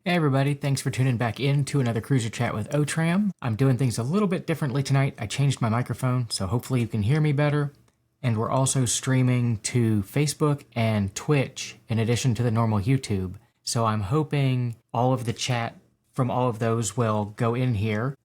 Hey everybody, thanks for tuning back in to another Cruiser Chat with O-Tramm. I'm doing things a little bit differently tonight. I changed my microphone, so hopefully you can hear me better. And we're also streaming to Facebook and Twitch in addition to the normal YouTube. So I'm hoping all of the chat from all of those will go in here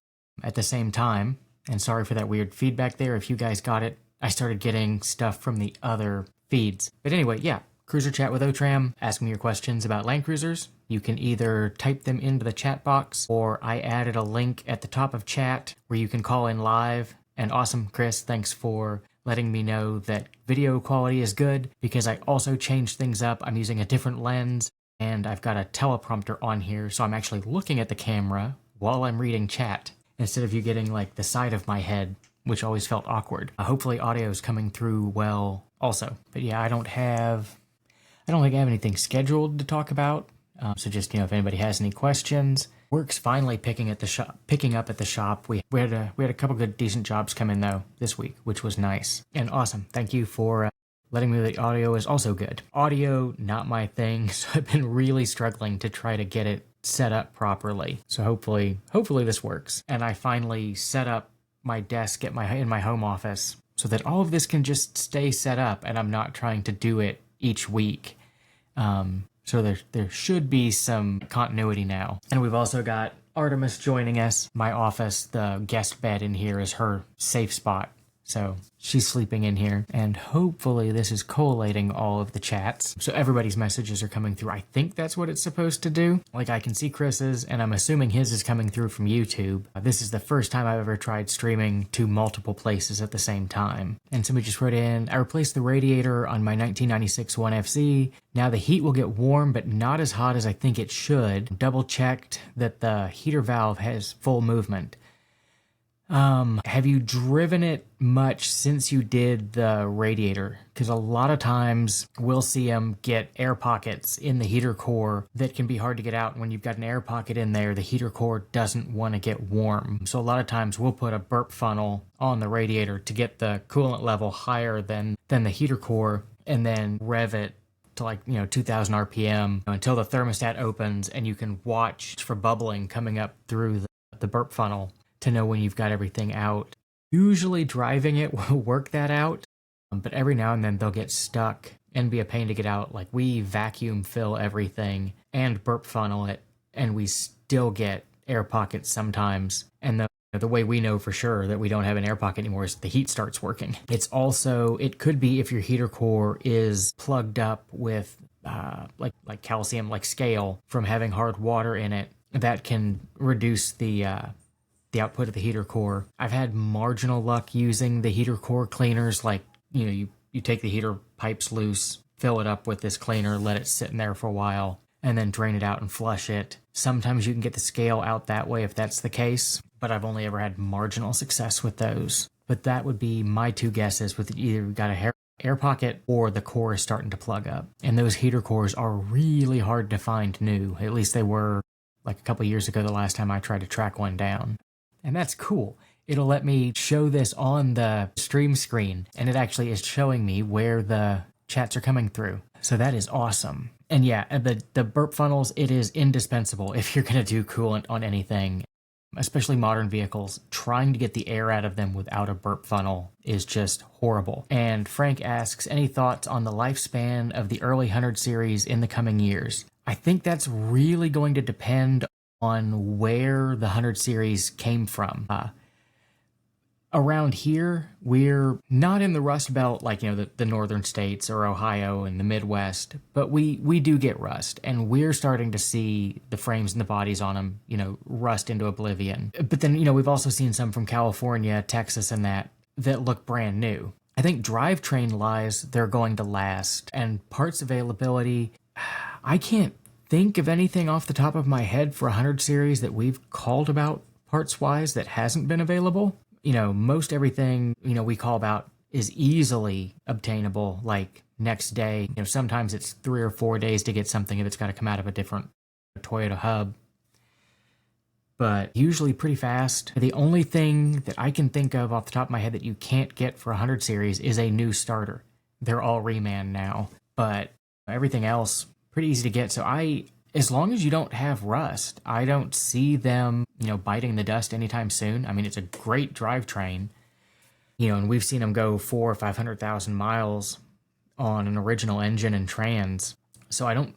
at the same time. And sorry for that weird feedback there if you guys got it. I started getting stuff from the other feeds. But anyway, yeah. Cruiser Chat with O-Tramm, ask me your questions about Land Cruisers. You can either type them into the chat box, or I added a link at the top of chat where you can call in live. And awesome, Chris, thanks for letting me know that video quality is good, because I also changed things up. I'm using a different lens, and I've got a teleprompter on here, so I'm actually looking at the camera while I'm reading chat, instead of you getting like the side of my head, which always felt awkward. Hopefully audio is coming through well also. But yeah, I don't think I have anything scheduled to talk about. So just, if anybody has any questions. Work's finally picking up at the shop. We had a couple good decent jobs come in though this week, which was nice and awesome. Thank you for letting me know the audio is also good. Audio, not my thing, so I've been really struggling to try to get it set up properly. So hopefully this works. And I finally set up my desk in my home office so that all of this can just stay set up and I'm not trying to do it each week. So there should be some continuity now. And we've also got Artemis joining us. My office, the guest bed in here is her safe spot. So she's sleeping in here, and hopefully this is collating all of the chats. So everybody's messages are coming through. I think that's what it's supposed to do. Like I can see Chris's, and I'm assuming his is coming through from YouTube. This is the first time I've ever tried streaming to multiple places at the same time. And somebody just wrote in, I replaced the radiator on my 1996 1FC. Now the heat will get warm, but not as hot as I think it should. Double checked that the heater valve has full movement. Have you driven it much since you did the radiator? Because a lot of times we'll see them get air pockets in the heater core that can be hard to get out. When you've got an air pocket in there, the heater core doesn't want to get warm. So a lot of times we'll put a burp funnel on the radiator to get the coolant level higher than the heater core, and then rev it to 2000 RPM until the thermostat opens and you can watch for bubbling coming up through the burp funnel to know when you've got everything out. Usually driving it will work that out, but every now and then they'll get stuck and be a pain to get out. Like we vacuum fill everything and burp funnel it, and we still get air pockets sometimes. And the way we know for sure that we don't have an air pocket anymore is the heat starts working. It could be if your heater core is plugged up with like calcium, like scale from having hard water in it, that can reduce the output of the heater core. I've had marginal luck using the heater core cleaners, like, you take the heater pipes loose, fill it up with this cleaner, let it sit in there for a while, and then drain it out and flush it. Sometimes you can get the scale out that way if that's the case, but I've only ever had marginal success with those. But that would be my two guesses, with either you've got a air pocket or the core is starting to plug up. And those heater cores are really hard to find new. At least they were like a couple years ago the last time I tried to track one down. And that's cool. It'll let me show this on the stream screen, and it actually is showing me where the chats are coming through. So that is awesome. And yeah, the burp funnels, it is indispensable if you're going to do coolant on anything, especially modern vehicles. Trying to get the air out of them without a burp funnel is just horrible. And Frank asks, any thoughts on the lifespan of the early 100 series in the coming years? I think that's really going to depend on where the 100 series came from. Around here, we're not in the Rust Belt like, the northern states or Ohio and the Midwest, but we do get rust, and we're starting to see the frames and the bodies on them, rust into oblivion. But then, we've also seen some from California, Texas, and that look brand new. I think drivetrain lies, they're going to last, and parts availability, I can't think of anything off the top of my head for 100 series that we've called about parts-wise that hasn't been available. Most everything, we call about is easily obtainable, like next day. Sometimes it's 3 or 4 days to get something if it's got to come out of a different Toyota hub. But usually pretty fast. The only thing that I can think of off the top of my head that you can't get for 100 series is a new starter. They're all reman now, but everything else pretty easy to get. So I as long as you don't have rust, I don't see them, biting the dust anytime soon. I mean, it's a great drivetrain, and we've seen them go 400,000 or 500,000 miles on an original engine and trans. So I don't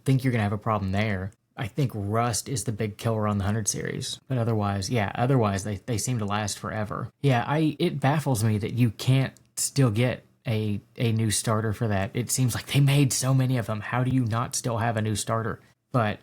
think you're gonna have a problem there. I think rust is the big killer on the 100 series, but otherwise they seem to last forever. Yeah, it baffles me that you can't still get a new starter for that. It seems like they made so many of them. How do you not still have a new starter? But,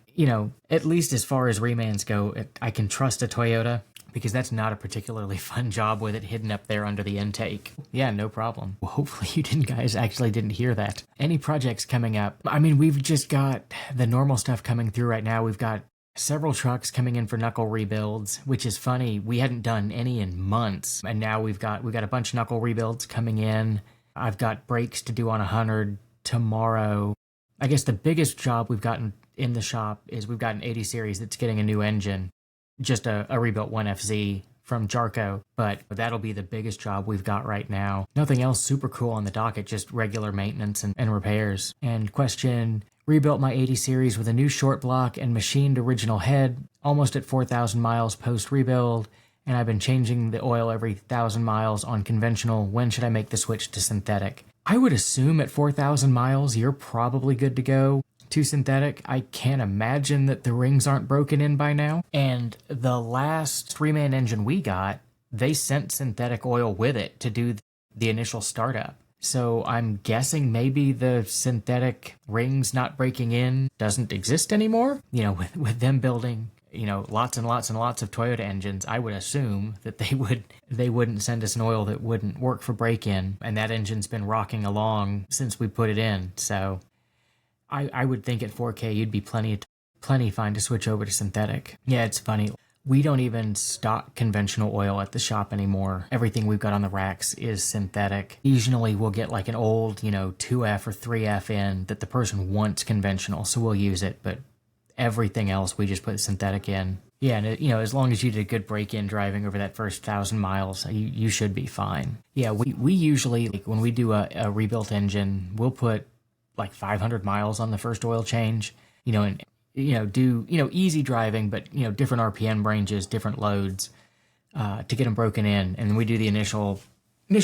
at least as far as remans go, I can trust a Toyota because that's not a particularly fun job with it hidden up there under the intake. Yeah, no problem. Well, hopefully you guys actually didn't hear that. Any projects coming up? I mean, we've just got the normal stuff coming through right now. We've got several trucks coming in for knuckle rebuilds, which is funny. We hadn't done any in months, and now we've got a bunch of knuckle rebuilds coming in. I've got brakes to do on 100 tomorrow. I guess the biggest job we've gotten in the shop is we've got an 80 series that's getting a new engine, just a rebuilt 1FZ from Jarko, but that'll be the biggest job we've got right now. Nothing else super cool on the docket, just regular maintenance and repairs. And question, rebuilt my 80 series with a new short block and machined original head, almost at 4,000 miles post-rebuild, and I've been changing the oil every 1,000 miles on conventional. When should I make the switch to synthetic? I would assume at 4,000 miles, you're probably good to go to synthetic. I can't imagine that the rings aren't broken in by now. And the last 3-man engine we got, they sent synthetic oil with it to do the initial startup. So I'm guessing maybe the synthetic rings not breaking in doesn't exist anymore. With them building, lots and lots and lots of Toyota engines, I would assume that they wouldn't send us an oil that wouldn't work for break-in. And that engine's been rocking along since we put it in. So I would think at 4K you'd be plenty fine to switch over to synthetic. Yeah, it's funny. We don't even stock conventional oil at the shop anymore. Everything we've got on the racks is synthetic. Usually we'll get like an old, 2F or 3F in that the person wants conventional, so we'll use it, but everything else we just put synthetic in. Yeah, and as long as you did a good break-in driving over that first 1,000 miles, you should be fine. Yeah, we usually, when we do a rebuilt engine, we'll put like 500 miles on the first oil change, and do easy driving, but different RPM ranges, different loads to get them broken in, and then we do the initial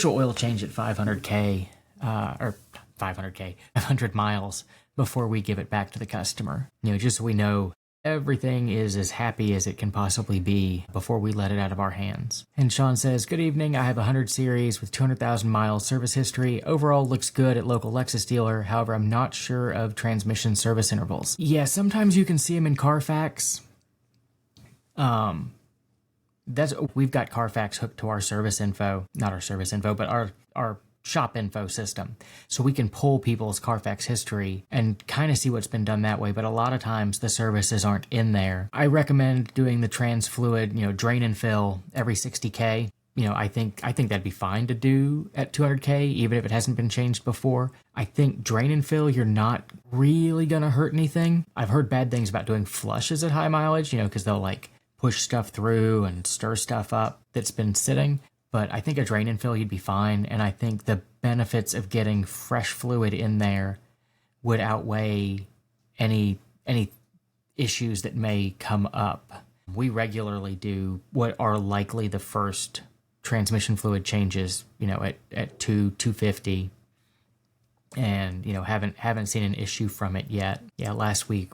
oil change at 500k or 500 miles before we give it back to the customer. Just so we know everything is as happy as it can possibly be before we let it out of our hands. And Sean says, good evening, I have a 100 series with 200,000 miles service history. Overall looks good at local Lexus dealer. However, I'm not sure of transmission service intervals. Yeah, sometimes you can see them in Carfax. We've got Carfax hooked to our service info, not our service info, but our shop info system. So we can pull people's Carfax history and kind of see what's been done that way, but a lot of times the services aren't in there. I recommend doing the trans fluid, drain and fill every 60K. I think that'd be fine to do at 200K, even if it hasn't been changed before. I think drain and fill, you're not really gonna hurt anything. I've heard bad things about doing flushes at high mileage, because they'll like push stuff through and stir stuff up that's been sitting. But I think a drain and fill, you'd be fine. And I think the benefits of getting fresh fluid in there would outweigh any issues that may come up. We regularly do what are likely the first transmission fluid changes, at 250, and haven't seen an issue from it yet. Yeah, last week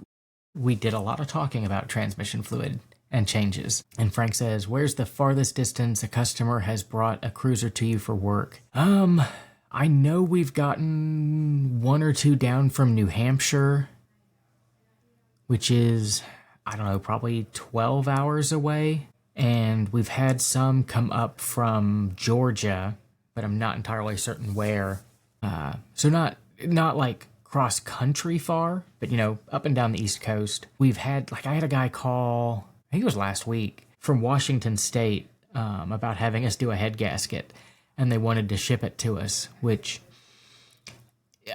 we did a lot of talking about transmission fluid and changes. And Frank says, where's the farthest distance a customer has brought a cruiser to you for work? I know we've gotten 1 or 2 down from New Hampshire, which is, I don't know, probably 12 hours away. And we've had some come up from Georgia, but I'm not entirely certain where. So not like cross country far, but up and down the East Coast. We've had, I had a guy call, I think it was last week, from Washington State about having us do a head gasket, and they wanted to ship it to us, which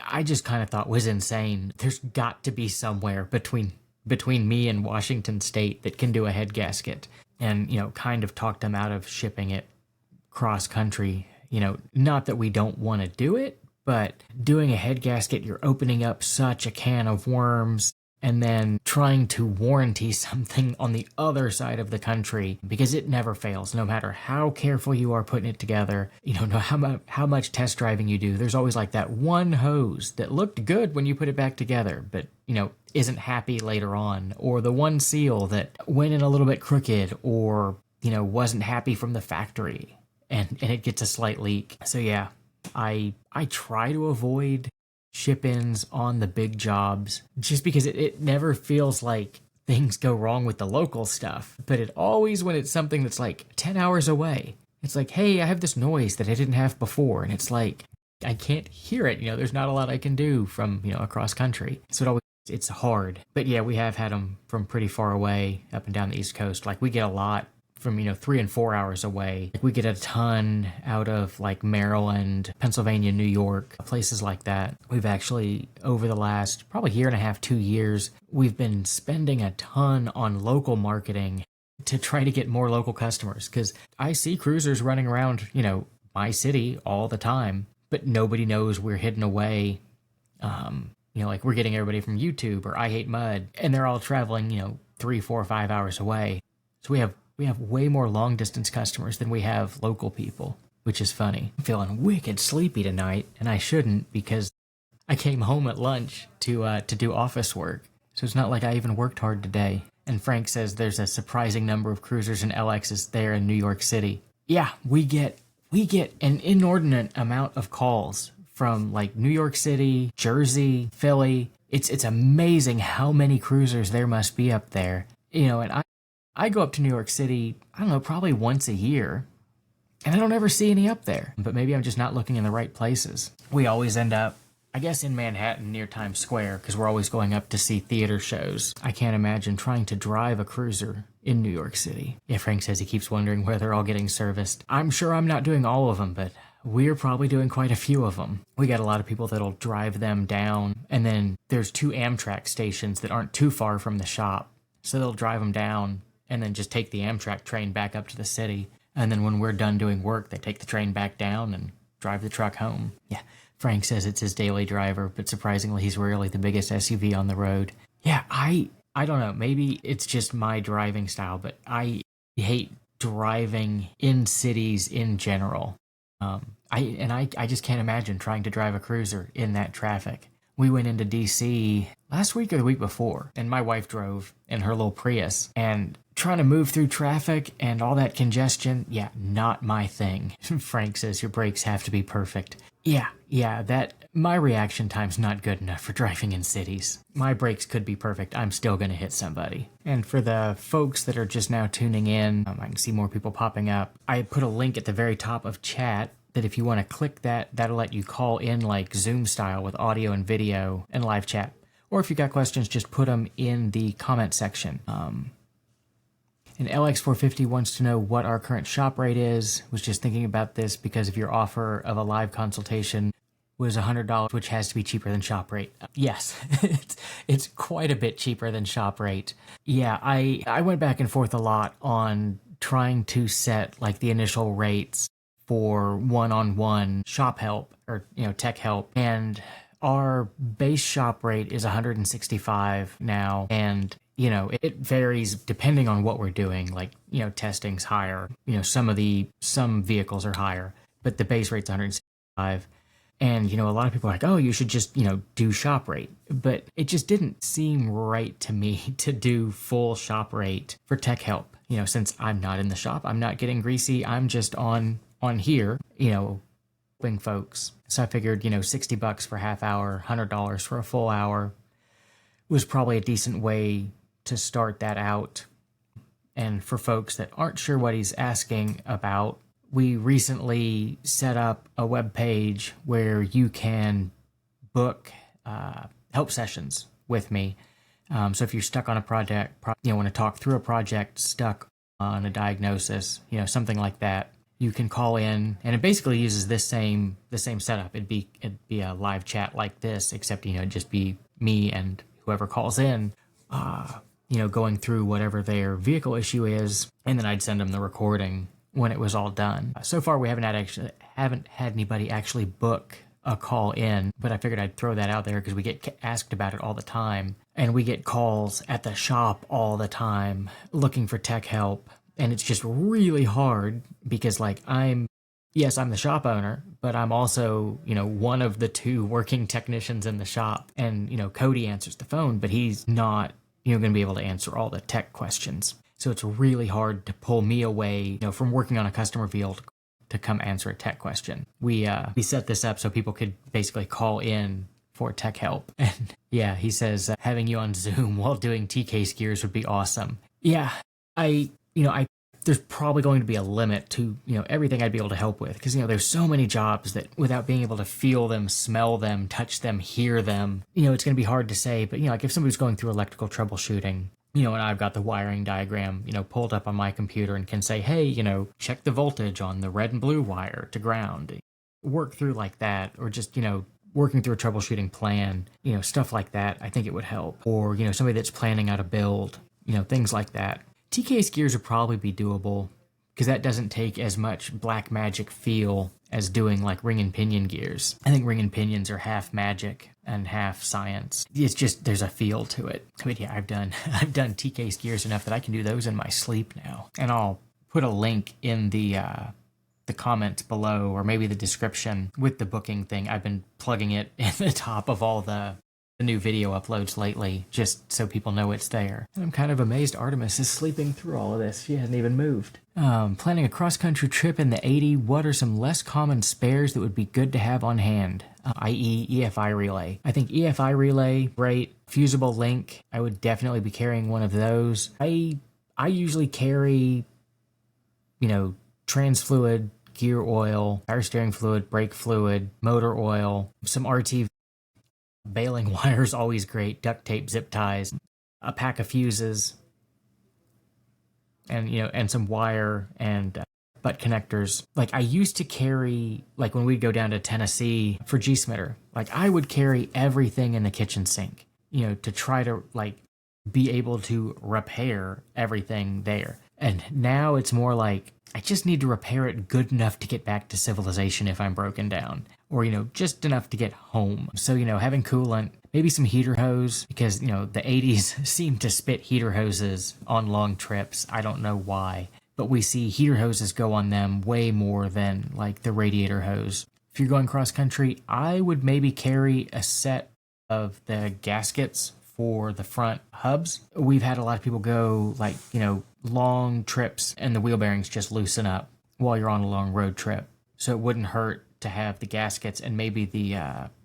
I just kind of thought was insane. There's got to be somewhere between me and Washington State that can do a head gasket, and kind of talked them out of shipping it cross country. Not that we don't want to do it, but doing a head gasket, you're opening up such a can of worms. and then trying to warranty something on the other side of the country, because it never fails. No matter how careful you are putting it together, no how much test driving you do, there's always like that one hose that looked good when you put it back together, but isn't happy later on, or the one seal that went in a little bit crooked, or wasn't happy from the factory, and it gets a slight leak. So yeah, I try to avoid ship-ins on the big jobs, just because it never feels like things go wrong with the local stuff. But it always, when it's something that's like 10 hours away, it's like, hey, I have this noise that I didn't have before, and it's like, I can't hear it. There's not a lot I can do from, across country. So it's hard. But yeah, we have had them from pretty far away, up and down the East Coast. Like, we get a lot from 3 and 4 hours away. Like, we get a ton out of like Maryland, Pennsylvania, New York, places like that. We've actually, over the last probably year and a half, 2 years, we've been spending a ton on local marketing to try to get more local customers, because I see cruisers running around my city all the time, but nobody knows we're hidden away. Like, we're getting everybody from YouTube or I Hate Mud, and they're all traveling 3, 4, 5 hours away. So we have way more long distance customers than we have local people, which is funny. I'm feeling wicked sleepy tonight, and I shouldn't, because I came home at lunch to do office work. So it's not like I even worked hard today. And Frank says there's a surprising number of cruisers and LXs there in New York City. Yeah, we get an inordinate amount of calls from like New York City, Jersey, Philly. It's amazing how many cruisers there must be up there. And I go up to New York City, I don't know, probably once a year, and I don't ever see any up there. But maybe I'm just not looking in the right places. We always end up, I guess, in Manhattan near Times Square, because we're always going up to see theater shows. I can't imagine trying to drive a cruiser in New York City. Yeah, Frank says he keeps wondering where they're all getting serviced. I'm sure I'm not doing all of them, but we're probably doing quite a few of them. We got a lot of people that'll drive them down, and then there's 2 Amtrak stations that aren't too far from the shop. So they'll drive them down and then just take the Amtrak train back up to the city. And then when we're done doing work, they take the train back down and drive the truck home. Yeah, Frank says it's his daily driver, but surprisingly, he's rarely the biggest SUV on the road. Yeah, I don't know. Maybe it's just my driving style, but I hate driving in cities in general. I just can't imagine trying to drive a cruiser in that traffic. We went into DC last week or the week before, and my wife drove in her little Prius, and trying to move through traffic and all that congestion, yeah, not my thing. Frank says your brakes have to be perfect. Yeah, that my reaction time's not good enough for driving in cities. My brakes could be perfect, I'm still gonna hit somebody. And for the folks that are just now tuning in, I can see more people popping up. I put a link at the very top of chat that if you want to click that, that'll let you call in like Zoom style with audio and video and live chat. Or if you got questions, just put them in the comment section. And LX450 wants to know what our current shop rate is. Was just thinking about this because of your offer of a live consultation was $100, which has to be cheaper than shop rate. Yes, it's quite a bit cheaper than shop rate. Yeah, I went back and forth a lot on trying to set like the initial rates for one-on-one shop help or tech help, and our base shop rate is $165 now, and it varies depending on what we're doing. Like testing's higher, some vehicles are higher, but the base rate's $165. And a lot of people are like, oh, you should just do shop rate, but it just didn't seem right to me to do full shop rate for tech help. Since I'm not in the shop, I'm not getting greasy, I'm just on here, helping folks. So I figured, $60 for half hour, $100 for a full hour was probably a decent way to start that out. And for folks that aren't sure what he's asking about, we recently set up a web page where you can book help sessions with me. So if you're stuck on a project, want to talk through a project, stuck on a diagnosis, something like that, you can call in, and it basically uses the same setup. It'd be a live chat like this, except it'd just be me and whoever calls in, going through whatever their vehicle issue is, and then I'd send them the recording when it was all done. So far, we haven't had anybody actually book a call in, but I figured I'd throw that out there because we get asked about it all the time. And we get calls at the shop all the time looking for tech help. And it's just really hard because, like, yes, I'm the shop owner, but I'm also, one of the two working technicians in the shop. And, Cody answers the phone, but he's not, going to be able to answer all the tech questions. So it's really hard to pull me away, from working on a customer field to come answer a tech question. We set this up so people could basically call in for tech help. And yeah, he says having you on Zoom while doing TK skiers would be awesome. Yeah, there's probably going to be a limit to, everything I'd be able to help with. Because, there's so many jobs that without being able to feel them, smell them, touch them, hear them, it's going to be hard to say. But, like if somebody's going through electrical troubleshooting, and I've got the wiring diagram, pulled up on my computer and can say, hey, check the voltage on the red and blue wire to ground. Work through like that, or just, working through a troubleshooting plan, stuff like that, I think it would help. Or, somebody that's planning out a build, things like that. TK skiers would probably be doable because that doesn't take as much black magic feel as doing like ring and pinion gears. I think ring and pinions are half magic and half science. It's just, there's a feel to it. But yeah, I've done TK skiers enough that I can do those in my sleep now. And I'll put a link in the comments below, or maybe the description with the booking thing. I've been plugging it in the top of all the new video uploads lately, just so people know it's there. And I'm kind of amazed Artemis is sleeping through all of this. She hasn't even moved. Planning a cross-country trip in the 80, what are some less common spares that would be good to have on hand? I.e. EFI relay. I think EFI relay, great. Fusible link, I would definitely be carrying one of those. I usually carry, trans fluid, gear oil, power steering fluid, brake fluid, motor oil, some RT. Baling wires, always great. Duct tape, zip ties, a pack of fuses, and some wire and butt connectors. Like I used to carry, like when we'd go down to Tennessee for G-Smitter, like I would carry everything in the kitchen sink, to try to like be able to repair everything there. And now it's more like I just need to repair it good enough to get back to civilization if I'm broken down. Or, just enough to get home. So, having coolant, maybe some heater hose, because, the 80s seem to spit heater hoses on long trips. I don't know why. But we see heater hoses go on them way more than, like, the radiator hose. If you're going cross-country, I would maybe carry a set of the gaskets for the front hubs. We've had a lot of people go, like, long trips and the wheel bearings just loosen up while you're on a long road trip. So it wouldn't hurt to have the gaskets and maybe the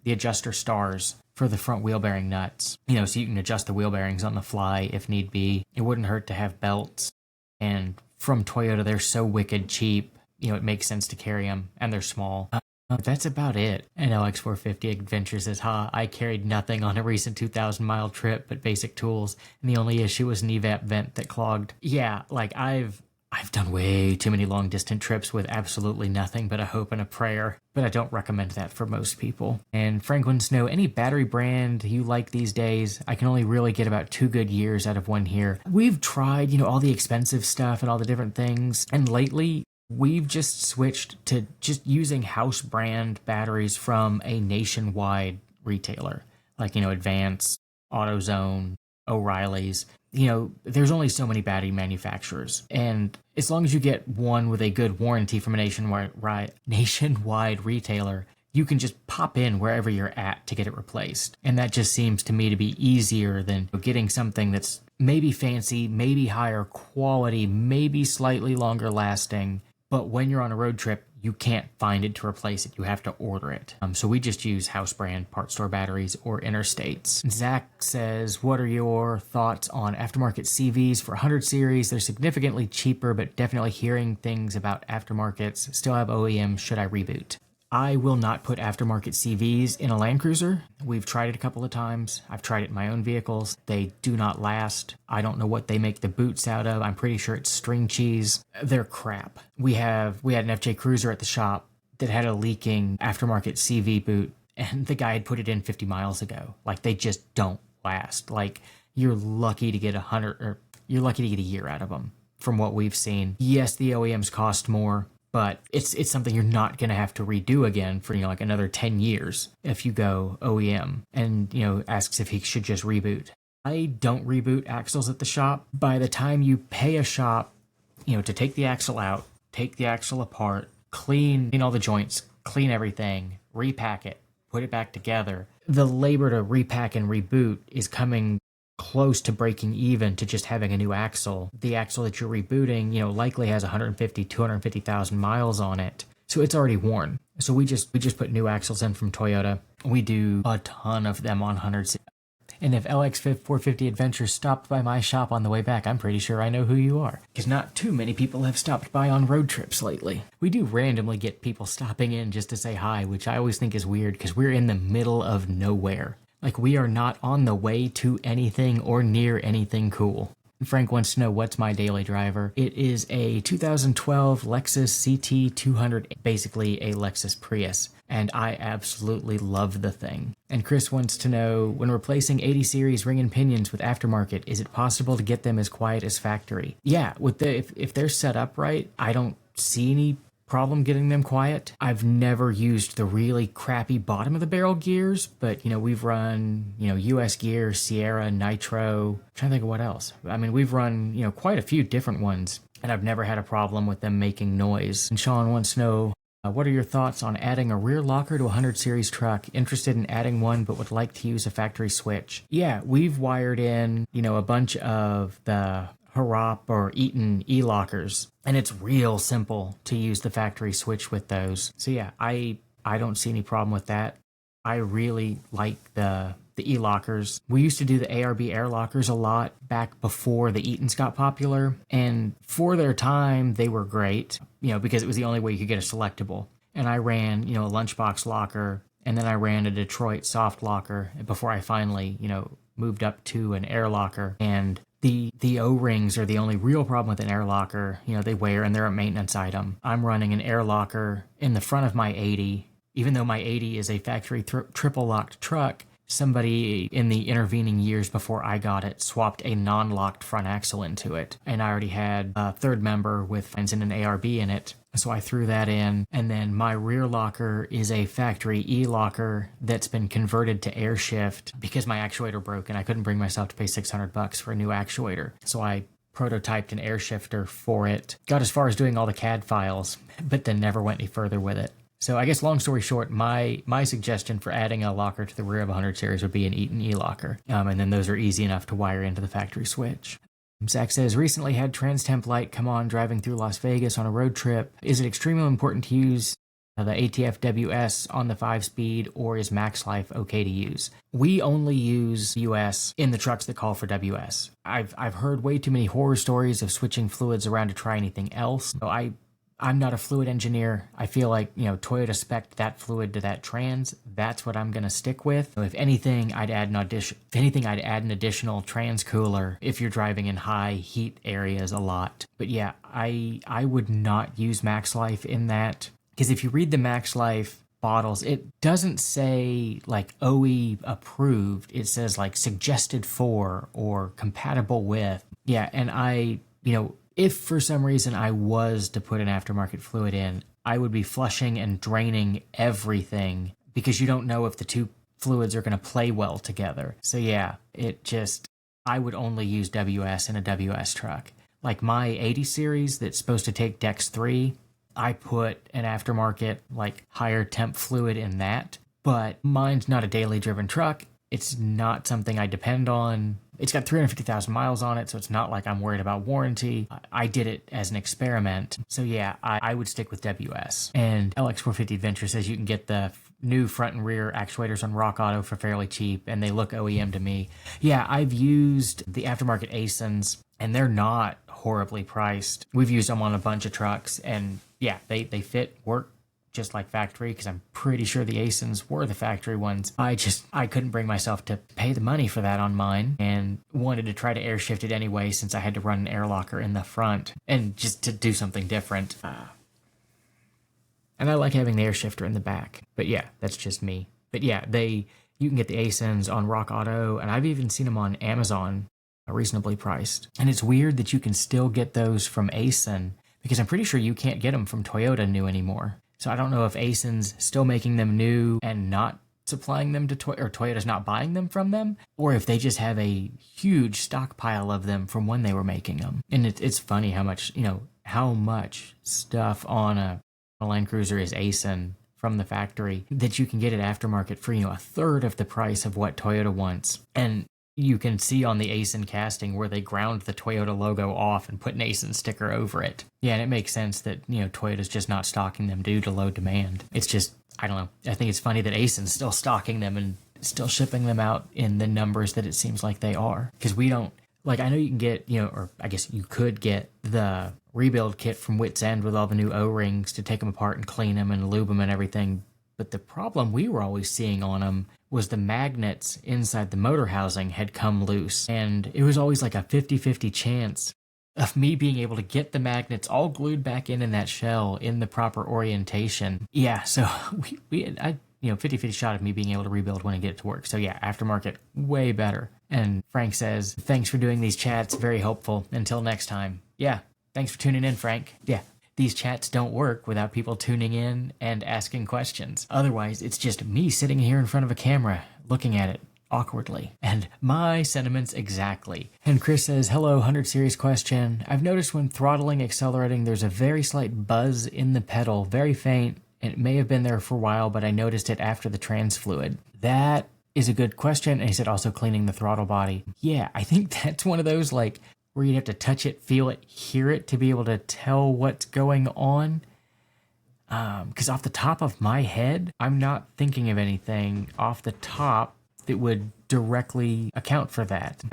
adjuster stars for the front wheel bearing nuts, so you can adjust the wheel bearings on the fly if need be. It wouldn't hurt to have belts, and from Toyota, they're so wicked cheap, it makes sense to carry them, and they're small. That's about it. And LX450 Adventure says, I carried nothing on a recent 2,000-mile trip but basic tools, and the only issue was an evap vent that clogged. Yeah, like I've done way too many long-distance trips with absolutely nothing but a hope and a prayer, but I don't recommend that for most people. And Franklin Snow, any battery brand you like these days? I can only really get about 2 good years out of one here. We've tried, all the expensive stuff and all the different things, and lately we've just switched to just using house brand batteries from a nationwide retailer, like, Advance, AutoZone, O'Reilly's. There's only so many battery manufacturers, and as long as you get one with a good warranty from a nationwide retailer, you can just pop in wherever you're at to get it replaced. And that just seems to me to be easier than getting something that's maybe fancy, maybe higher quality, maybe slightly longer lasting, but when you're on a road trip, you can't find it to replace it. You have to order it. So we just use house brand part store batteries or Interstates. Zach says, what are your thoughts on aftermarket CVs for 100 series? They're significantly cheaper, but definitely hearing things about aftermarkets. Still have OEM. Should I reboot? I will not put aftermarket CVs in a Land Cruiser. We've tried it a couple of times. I've tried it in my own vehicles. They do not last. I don't know what they make the boots out of. I'm pretty sure it's string cheese. They're crap. We had an FJ Cruiser at the shop that had a leaking aftermarket CV boot, and the guy had put it in 50 miles ago. Like, they just don't last. Like, you're lucky to get a year out of them from what we've seen. Yes, the OEMs cost more. but it's something you're not going to have to redo again for, like another 10 years if you go OEM. And, asks if he should just reboot. I don't reboot axles at the shop. By the time you pay a shop, to take the axle out, take the axle apart, clean all the joints, clean everything, repack it, put it back together, the labor to repack and reboot is coming close to breaking even to just having a new axle. The axle that you're rebooting, likely has 150, 250,000 miles on it. So it's already worn. So we just put new axles in from Toyota. We do a ton of them on 100. And if LX450 Adventure stopped by my shop on the way back, I'm pretty sure I know who you are. Because not too many people have stopped by on road trips lately. We do randomly get people stopping in just to say hi, which I always think is weird because we're in the middle of nowhere. Like, we are not on the way to anything or near anything cool. Frank wants to know what's my daily driver. It is a 2012 Lexus CT200, basically a Lexus Prius, and I absolutely love the thing. And Chris wants to know, when replacing 80 series ring and pinions with aftermarket, is it possible to get them as quiet as factory? Yeah, with if they're set up right, I don't see any problem getting them quiet. I've never used the really crappy bottom of the barrel gears, but we've run US gear, Sierra, Nitro. I'm trying to think of what else. I mean, we've run quite a few different ones, and I've never had a problem with them making noise. And Sean wants to know, what are your thoughts on adding a rear locker to a 100 series truck? Interested in adding one, but would like to use a factory switch. Yeah, we've wired in a bunch of the Harop or Eaton e-lockers, and it's real simple to use the factory switch with those. So yeah, I don't see any problem with that. I really like the e-lockers. We used to do the ARB air lockers a lot back before the Eatons got popular, and for their time they were great, because it was the only way you could get a selectable. And I ran, a lunchbox locker, and then I ran a Detroit soft locker before I finally, moved up to an air locker. And the O-rings are the only real problem with an air locker. They wear and they're a maintenance item. I'm running an air locker in the front of my 80. Even though my 80 is a factory triple locked truck, somebody in the intervening years before I got it swapped a non-locked front axle into it. And I already had a third member with fans and an ARB in it. So I threw that in. And then my rear locker is a factory e-locker that's been converted to air shift because my actuator broke and I couldn't bring myself to pay $600 for a new actuator. So I prototyped an air shifter for it. Got as far as doing all the CAD files, but then never went any further with it. So I guess long story short, my suggestion for adding a locker to the rear of a 100 series would be an Eaton e-locker. And then those are easy enough to wire into the factory switch. Zach says, recently had trans temp light come on driving through Las Vegas on a road trip. Is it extremely important to use the ATF WS on the 5-speed, or is Max Life okay to use? We only use US in the trucks that call for WS. I've heard way too many horror stories of switching fluids around to try anything else. So I'm not a fluid engineer. I feel like, Toyota spec'd that fluid to that trans. That's what I'm going to stick with. So if anything, I'd add an additional trans cooler if you're driving in high heat areas a lot. But yeah, I would not use Max Life in that, because if you read the Max Life bottles, it doesn't say like OE approved. It says like suggested for or compatible with. Yeah, and if for some reason I was to put an aftermarket fluid in, I would be flushing and draining everything because you don't know if the two fluids are going to play well together. So yeah, I would only use WS in a WS truck. Like my 80 series that's supposed to take Dex 3, I put an aftermarket like higher temp fluid in that, but mine's not a daily driven truck. It's not something I depend on. It's got 350,000 miles on it, so it's not like I'm worried about warranty. I did it as an experiment. So yeah, I would stick with WS. And LX450 Adventure says you can get the new front and rear actuators on Rock Auto for fairly cheap, and they look OEM to me. Yeah, I've used the aftermarket ASINs, and they're not horribly priced. We've used them on a bunch of trucks, and yeah, they fit, work just like factory, because I'm pretty sure the ASINs were the factory ones. I couldn't bring myself to pay the money for that on mine, and wanted to try to air shift it anyway since I had to run an air locker in the front and just to do something different. And I like having the air shifter in the back. But yeah, that's just me. But yeah, you can get the ASINs on Rock Auto, and I've even seen them on Amazon, reasonably priced. And it's weird that you can still get those from ASIN, because I'm pretty sure you can't get them from Toyota new anymore. So I don't know if Aisin's still making them new and not supplying them to Toyota, or Toyota's not buying them from them, or if they just have a huge stockpile of them from when they were making them. And it's funny how much, how much stuff on a Land Cruiser is Aisin from the factory that you can get at Aftermarket for, a third of the price of what Toyota wants. And you can see on the Aisin casting where they ground the Toyota logo off and put an Aisin sticker over it. Yeah, and it makes sense that, Toyota's just not stocking them due to low demand. It's just, I don't know. I think it's funny that Aisin's still stocking them and still shipping them out in the numbers that it seems like they are. Because we don't, I know you can get, or I guess you could get the rebuild kit from Wit's End with all the new O-rings to take them apart and clean them and lube them and everything. But the problem we were always seeing on them was the magnets inside the motor housing had come loose. And it was always like a 50-50 chance of me being able to get the magnets all glued back in that shell in the proper orientation. Yeah, so I 50-50 shot of me being able to rebuild when I get it to work. So yeah, Aftermarket, way better. And Frank says, thanks for doing these chats, very helpful. Until next time. Yeah, thanks for tuning in, Frank. Yeah. These chats don't work without people tuning in and asking questions. Otherwise, it's just me sitting here in front of a camera, looking at it awkwardly. And my sentiments exactly. And Chris says, hello, 100 series question. I've noticed when throttling, accelerating, there's a very slight buzz in the pedal, very faint. It may have been there for a while, but I noticed it after the trans fluid. That is a good question. And he said also cleaning the throttle body. Yeah, I think that's one of those where you'd have to touch it, feel it, hear it to be able to tell what's going on. Because off the top of my head, I'm not thinking of anything off the top that would directly account for that.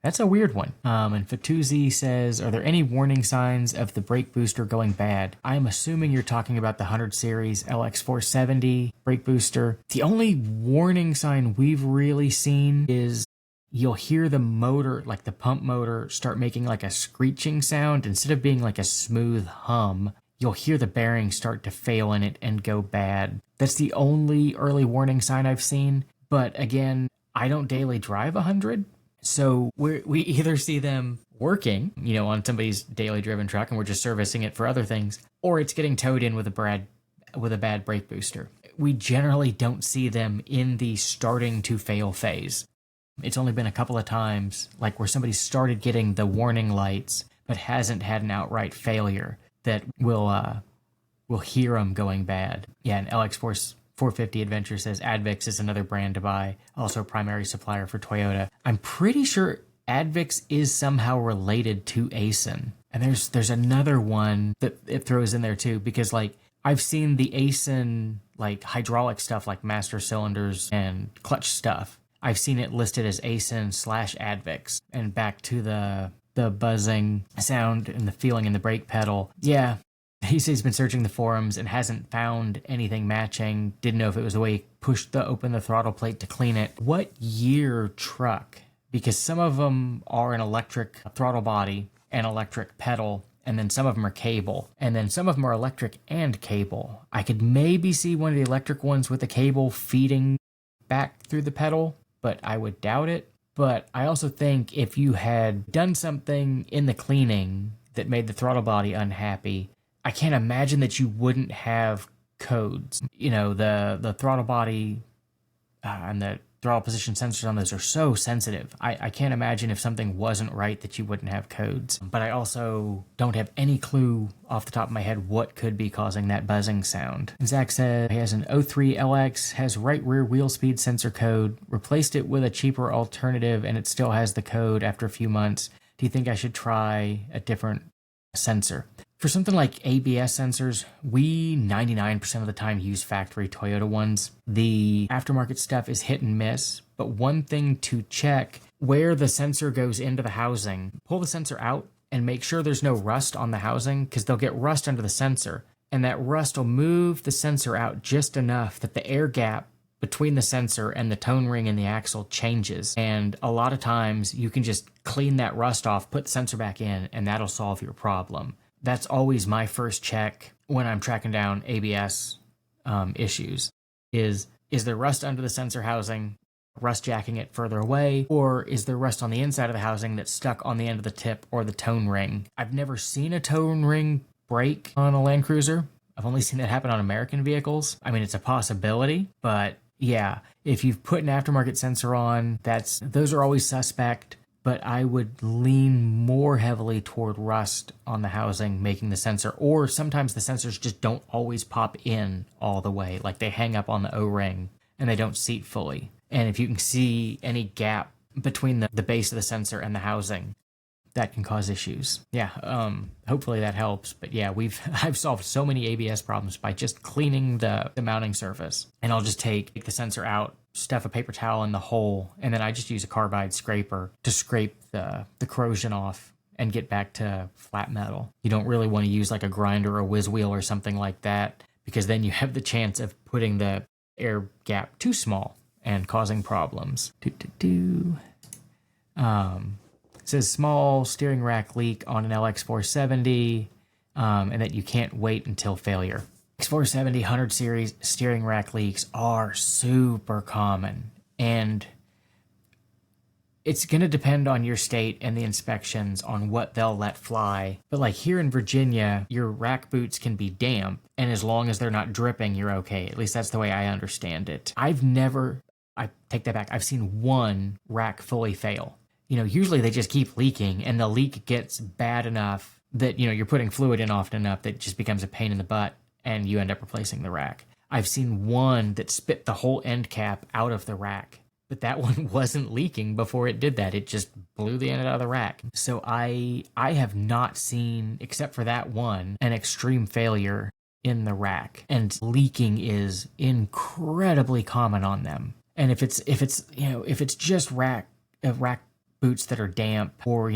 That's a weird one. And Fatuzzi says, are there any warning signs of the brake booster going bad? I'm assuming you're talking about the 100 series LX470 brake booster. The only warning sign we've really seen is you'll hear the motor, the pump motor, start making a screeching sound. Instead of being a smooth hum, you'll hear the bearings start to fail in it and go bad. That's the only early warning sign I've seen. But again, I don't daily drive 100. So we either see them working, on somebody's daily driven truck and we're just servicing it for other things, or it's getting towed in with a bad brake booster. We generally don't see them in the starting to fail phase. It's only been a couple of times, where somebody started getting the warning lights, but hasn't had an outright failure that will hear them going bad. Yeah, and LX450 Adventure says Advix is another brand to buy, also primary supplier for Toyota. I'm pretty sure Advix is somehow related to Aisin. And there's another one that it throws in there too, because I've seen the Aisin hydraulic stuff like master cylinders and clutch stuff. I've seen it listed as Aisin/Advix. And back to the buzzing sound and the feeling in the brake pedal. Yeah, he says he's been searching the forums and hasn't found anything matching. Didn't know if it was the way he pushed open the throttle plate to clean it. What year truck? Because some of them are an electric throttle body and electric pedal, and then some of them are cable, and then some of them are electric and cable. I could maybe see one of the electric ones with the cable feeding back through the pedal, but I would doubt it. But I also think if you had done something in the cleaning that made the throttle body unhappy, I can't imagine that you wouldn't have codes. The throttle body and the throttle position sensors on those are so sensitive. I can't imagine if something wasn't right that you wouldn't have codes. But I also don't have any clue off the top of my head what could be causing that buzzing sound. Zach said he has an 03 LX, has right rear wheel speed sensor code, replaced it with a cheaper alternative, and it still has the code after a few months. Do you think I should try a different sensor? For something like ABS sensors, we 99% of the time use factory Toyota ones. The aftermarket stuff is hit and miss, but one thing to check, where the sensor goes into the housing, pull the sensor out and make sure there's no rust on the housing, because they'll get rust under the sensor, and that rust will move the sensor out just enough that the air gap between the sensor and the tone ring in the axle changes. And a lot of times you can just clean that rust off, put the sensor back in, and that'll solve your problem. That's always my first check when I'm tracking down ABS issues. Is there rust under the sensor housing, rust jacking it further away, or is there rust on the inside of the housing that's stuck on the end of the tip or the tone ring? I've never seen a tone ring break on a Land Cruiser. I've only seen that happen on American vehicles. I mean, it's a possibility, but yeah, if you've put an aftermarket sensor on, those are always suspect, but I would lean more heavily toward rust on the housing making the sensor, or sometimes the sensors just don't always pop in all the way, like they hang up on the O-ring and they don't seat fully. And if you can see any gap between the base of the sensor and the housing, that can cause issues. Yeah, hopefully that helps. But yeah, I've solved so many ABS problems by just cleaning the mounting surface. And I'll just take the sensor out, stuff a paper towel in the hole, and then I just use a carbide scraper to scrape the corrosion off and get back to flat metal. You don't really want to use like a grinder or a whiz wheel or something like that, because then you have the chance of putting the air gap too small and causing problems. It says small steering rack leak on an LX470, and that you can't wait until failure. X470 100 series steering rack leaks are super common, and it's going to depend on your state and the inspections on what they'll let fly. But like here in Virginia, your rack boots can be damp, and as long as they're not dripping, you're okay. At least that's the way I understand it. I take that back. I've seen one rack fully fail. Usually they just keep leaking, and the leak gets bad enough that, you're putting fluid in often enough that it just becomes a pain in the butt, and you end up replacing the rack. I've seen one that spit the whole end cap out of the rack, but that one wasn't leaking before it did that. It just blew the end out of the rack. So I have not seen, except for that one, an extreme failure in the rack, and leaking is incredibly common on them. And if it's just rack boots that are damp, or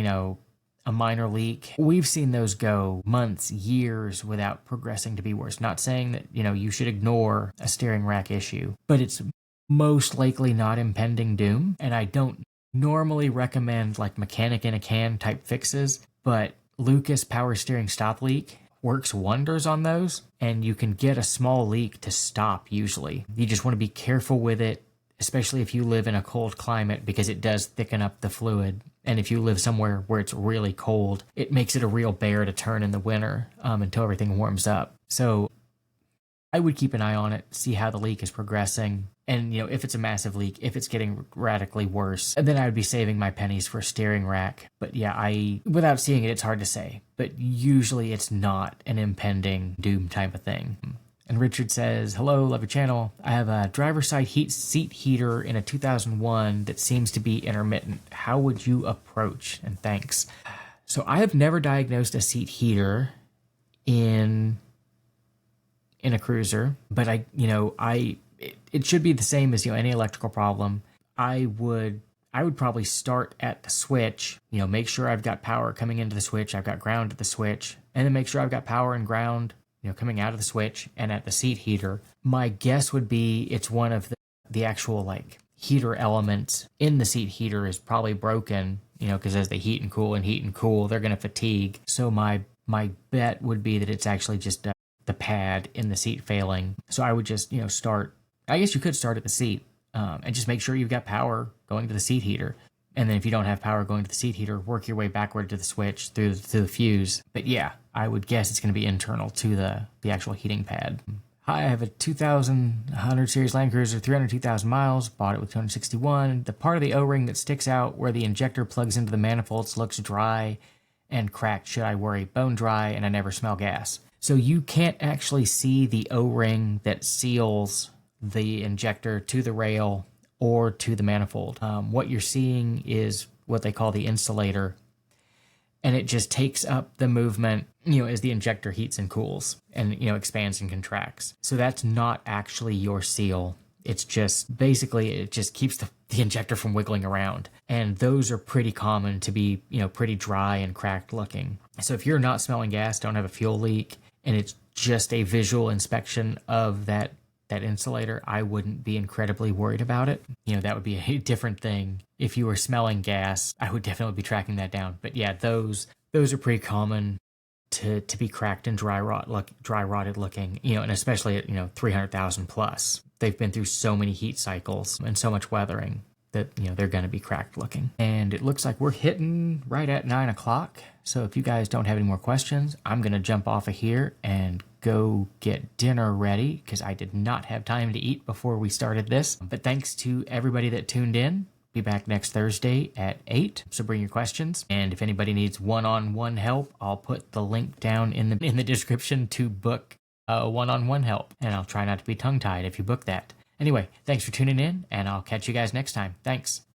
a minor leak, we've seen those go months, years without progressing to be worse. Not saying that you should ignore a steering rack issue, but it's most likely not impending doom. And I don't normally recommend like mechanic in a can type fixes, but Lucas power steering stop leak works wonders on those, and you can get a small leak to stop. Usually you just want to be careful with it, especially if you live in a cold climate, because it does thicken up the fluid. And if you live somewhere where it's really cold, it makes it a real bear to turn in the winter until everything warms up. So I would keep an eye on it, see how the leak is progressing. And, if it's a massive leak, if it's getting radically worse, then I would be saving my pennies for a steering rack. But yeah, without seeing it, it's hard to say. But usually it's not an impending doom type of thing. And Richard says, hello, love your channel. I have a driver's side seat heater in a 2001 that seems to be intermittent. How would you approach? And thanks. So I have never diagnosed a seat heater in a cruiser, but it should be the same as any electrical problem. I would probably start at the switch, make sure I've got power coming into the switch, I've got ground at the switch, and then make sure I've got power and ground coming out of the switch and at the seat heater. My guess would be it's one of the actual like heater elements in the seat heater is probably broken, because as they heat and cool, they're going to fatigue. So my bet would be that it's actually just the pad in the seat failing. So I would just, start, I guess you could start at the seat and just make sure you've got power going to the seat heater. And then if you don't have power going to the seat heater, work your way backward to the switch through the fuse. But yeah, I would guess it's going to be internal to the actual heating pad. Hi, I have a 2100 series Land Cruiser, 302,000 miles, bought it with 261. The part of the O-ring that sticks out where the injector plugs into the manifolds looks dry and cracked. Should I worry? Bone dry, and I never smell gas. So you can't actually see the O-ring that seals the injector to the rail or to the manifold. What you're seeing is what they call the insulator, and it just takes up the movement, as the injector heats and cools and, expands and contracts. So that's not actually your seal. It's just, basically, it just keeps the injector from wiggling around. And those are pretty common to be, pretty dry and cracked looking. So if you're not smelling gas, don't have a fuel leak, and it's just a visual inspection of that insulator, I wouldn't be incredibly worried about it. That would be a different thing. If you were smelling gas, I would definitely be tracking that down. But yeah, those are pretty common to be cracked and dry rotted looking, and especially at 300,000 plus. They've been through so many heat cycles and so much weathering. that, they're going to be cracked looking. And it looks like we're hitting right at 9 o'clock. So if you guys don't have any more questions, I'm going to jump off of here and go get dinner ready because I did not have time to eat before we started this. But thanks to everybody that tuned in. Be back next Thursday at 8, so bring your questions. And if anybody needs one-on-one help, I'll put the link down in the description to book one-on-one help. And I'll try not to be tongue-tied if you book that. Anyway, thanks for tuning in, and I'll catch you guys next time. Thanks.